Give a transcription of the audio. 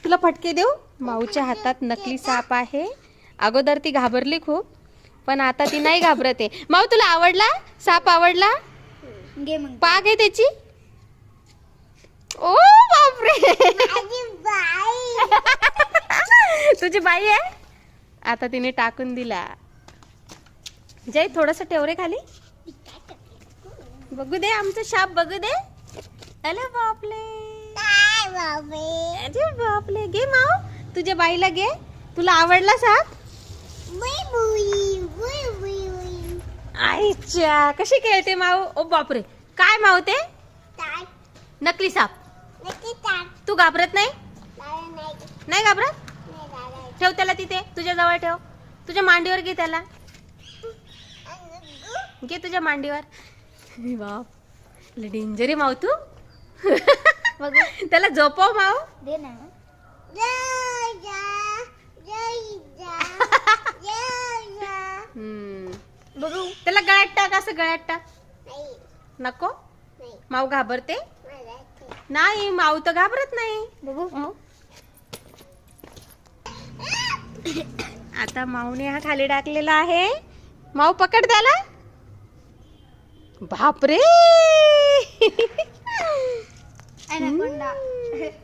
तुला फटके देऊ. माऊच्या हातात नकली साप आहे. अगोदर ती घाबरली खूप, पण आता ती नाही घाबरते. माऊ तुला आवडला साप? आवडला? घे मग. पाग आहे त्याची. ओ बापरे. तुझी बाई आहे. आता तिने टाकून दिला. जय थोडस ठेव रे खाली. बघू दे आमचं साप, बघू दे. अरे बापले, अरे बापले. घे माऊ, तुझ्या बाईला घे. तुला आवडला साप? आईच्या, कशी खेळते माऊ. ओ बापरे, काय माऊ ते? नकली साप. तू घाबरत नाही? नाही घाबरत? ठेव त्याला तिथे, तुझ्या जवळ ठेव. तुझ्या मांडीवर घे त्याला. घे तुझ्या मांडीवर. बाप, डेंजर माऊ तू. त्याला झोपव माऊ. दे ना. बघू, त्याला गळ्यात टाक, असं गळ्यात टाक. नको, माऊ घाबरते. नाही, माऊ तर घाबरत नाही. बघू. आता माऊने हा खाली टाकलेला आहे. माऊ पकड त्याला. बापरे. ॲनाकोंडा.